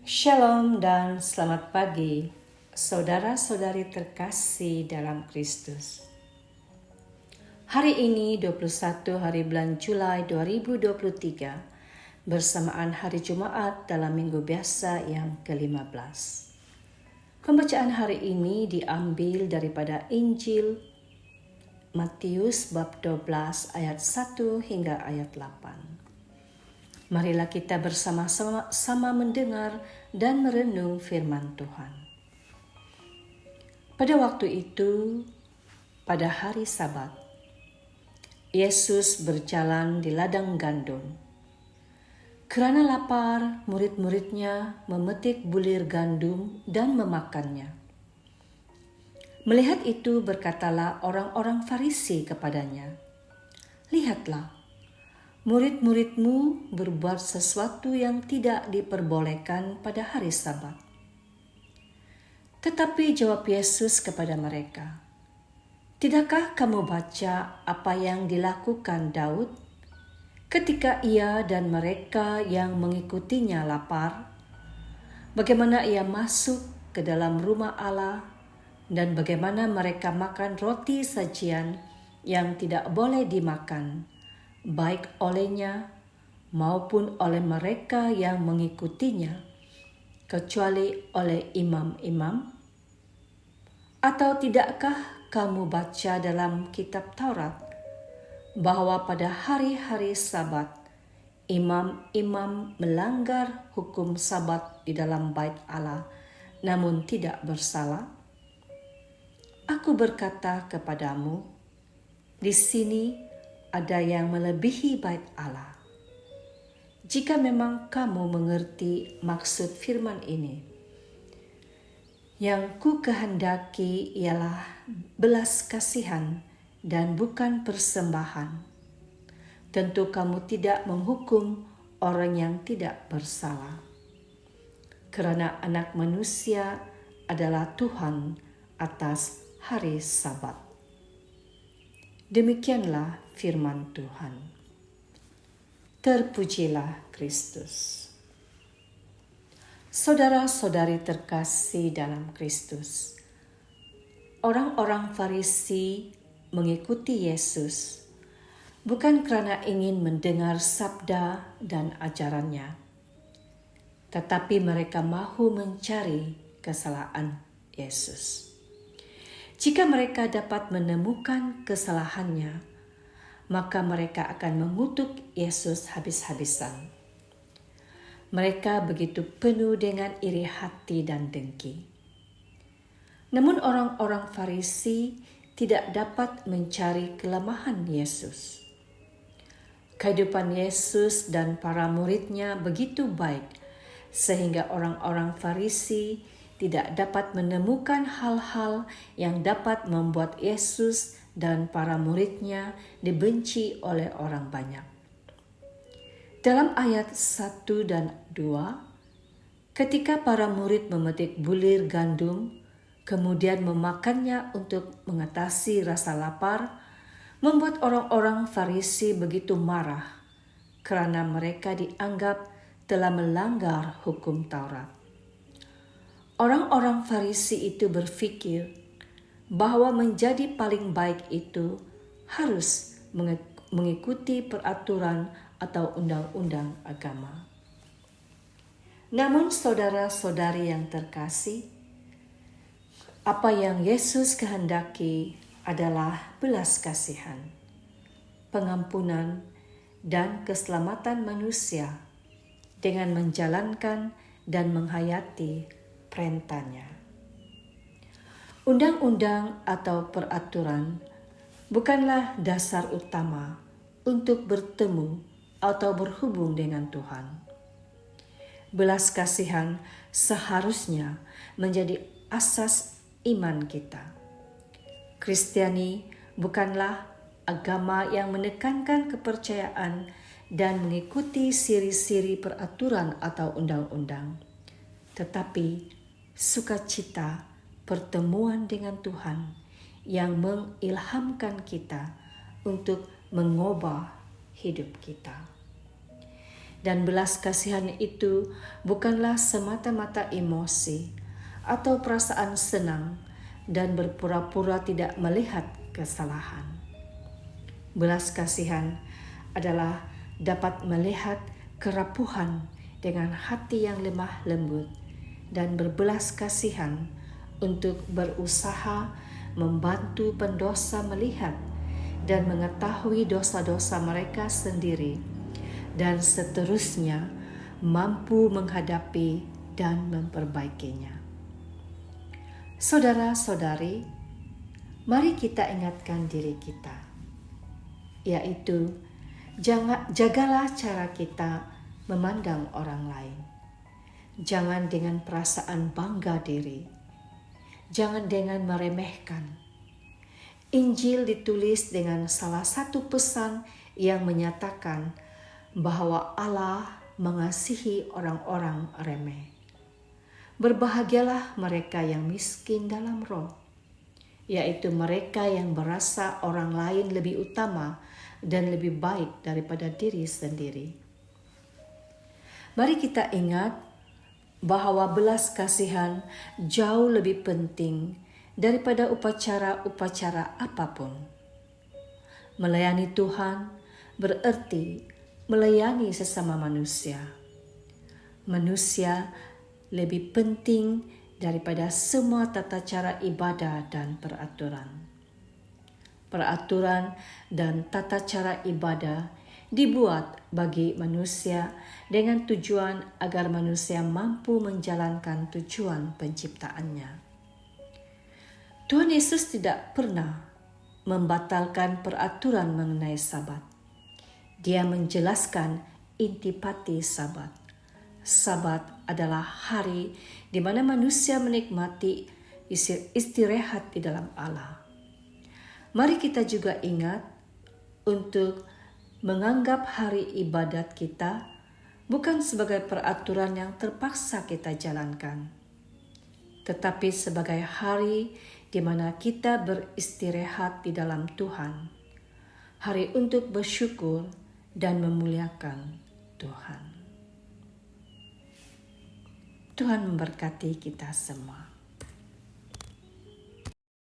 Shalom dan selamat pagi, saudara-saudari terkasih dalam Kristus. Hari ini 21 hari bulan Julai 2023, bersamaan hari Jumat dalam minggu biasa yang ke-15. Pembacaan hari ini diambil daripada Injil Matius bab 12 ayat 1 hingga ayat 8. Marilah kita bersama-sama mendengar dan merenung firman Tuhan. Pada waktu itu, pada hari Sabat, Yesus berjalan di ladang gandum. Kerana lapar, murid-muridnya memetik bulir gandum dan memakannya. Melihat itu berkatalah orang-orang Farisi kepadanya, "Lihatlah, murid-muridmu berbuat sesuatu yang tidak diperbolehkan pada hari Sabat." Tetapi jawab Yesus kepada mereka, "Tidakkah kamu baca apa yang dilakukan Daud ketika ia dan mereka yang mengikutinya lapar? Bagaimana ia masuk ke dalam rumah Allah dan bagaimana mereka makan roti sajian yang tidak boleh dimakan, baik olehnya maupun oleh mereka yang mengikutinya, kecuali oleh imam-imam? Atau tidakkah kamu baca dalam kitab Taurat bahwa pada hari-hari Sabat imam-imam melanggar hukum Sabat di dalam bait Allah namun tidak bersalah? Aku berkata kepadamu, di sini ada yang melebihi bait Allah. Jika memang kamu mengerti maksud firman ini, yang ku kehendaki ialah belas kasihan dan bukan persembahan, tentu kamu tidak menghukum orang yang tidak bersalah. Karena Anak Manusia adalah Tuhan atas hari Sabat." Demikianlah firman Tuhan. Terpujilah Kristus. Saudara-saudari terkasih dalam Kristus, orang-orang Farisi mengikuti Yesus bukan karena ingin mendengar sabda dan ajarannya, tetapi mereka mahu mencari kesalahan Yesus. Jika mereka dapat menemukan kesalahannya, maka mereka akan mengutuk Yesus habis-habisan. Mereka begitu penuh dengan iri hati dan dengki. Namun orang-orang Farisi tidak dapat mencari kelemahan Yesus. Kehidupan Yesus dan para muridnya begitu baik, sehingga orang-orang Farisi tidak dapat menemukan hal-hal yang dapat membuat Yesus dan para muridnya dibenci oleh orang banyak. Dalam ayat 1 dan 2, ketika para murid memetik bulir gandum, kemudian memakannya untuk mengatasi rasa lapar, membuat orang-orang Farisi begitu marah karena mereka dianggap telah melanggar hukum Taurat. Orang-orang Farisi itu berpikir bahwa menjadi paling baik itu harus mengikuti peraturan atau undang-undang agama. Namun saudara-saudari yang terkasih, apa yang Yesus kehendaki adalah belas kasihan, pengampunan, dan keselamatan manusia dengan menjalankan dan menghayati perintahnya. Undang-undang atau peraturan bukanlah dasar utama untuk bertemu atau berhubung dengan Tuhan. Belas kasihan seharusnya menjadi asas iman kita. Kristiani bukanlah agama yang menekankan kepercayaan dan mengikuti siri-siri peraturan atau undang-undang, tetapi sukacita pertemuan dengan Tuhan yang mengilhamkan kita untuk mengubah hidup kita. Dan belas kasihan itu bukanlah semata-mata emosi atau perasaan senang dan berpura-pura tidak melihat kesalahan. Belas kasihan adalah dapat melihat kerapuhan dengan hati yang lemah lembut dan berbelas kasihan untuk berusaha membantu pendosa melihat dan mengetahui dosa-dosa mereka sendiri dan seterusnya mampu menghadapi dan memperbaikinya. Saudara-saudari, mari kita ingatkan diri kita, yaitu jagalah cara kita memandang orang lain. Jangan dengan perasaan bangga diri, jangan dengan meremehkan. Injil ditulis dengan salah satu pesan yang menyatakan bahwa Allah mengasihi orang-orang remeh. Berbahagialah mereka yang miskin dalam roh, yaitu mereka yang merasa orang lain lebih utama dan lebih baik daripada diri sendiri. Mari kita ingat bahwa belas kasihan jauh lebih penting daripada upacara-upacara apapun. Melayani Tuhan berarti melayani sesama manusia. Manusia lebih penting daripada semua tata cara ibadah dan peraturan. Peraturan dan tata cara ibadah dibuat bagi manusia dengan tujuan agar manusia mampu menjalankan tujuan penciptaannya. Tuhan Yesus tidak pernah membatalkan peraturan mengenai Sabat. Dia menjelaskan intipati Sabat. Sabat adalah hari di mana manusia menikmati istirahat di dalam Allah. Mari kita juga ingat untuk menganggap hari ibadat kita bukan sebagai peraturan yang terpaksa kita jalankan, tetapi sebagai hari di mana kita beristirahat di dalam Tuhan, hari untuk bersyukur dan memuliakan Tuhan. Tuhan memberkati kita semua.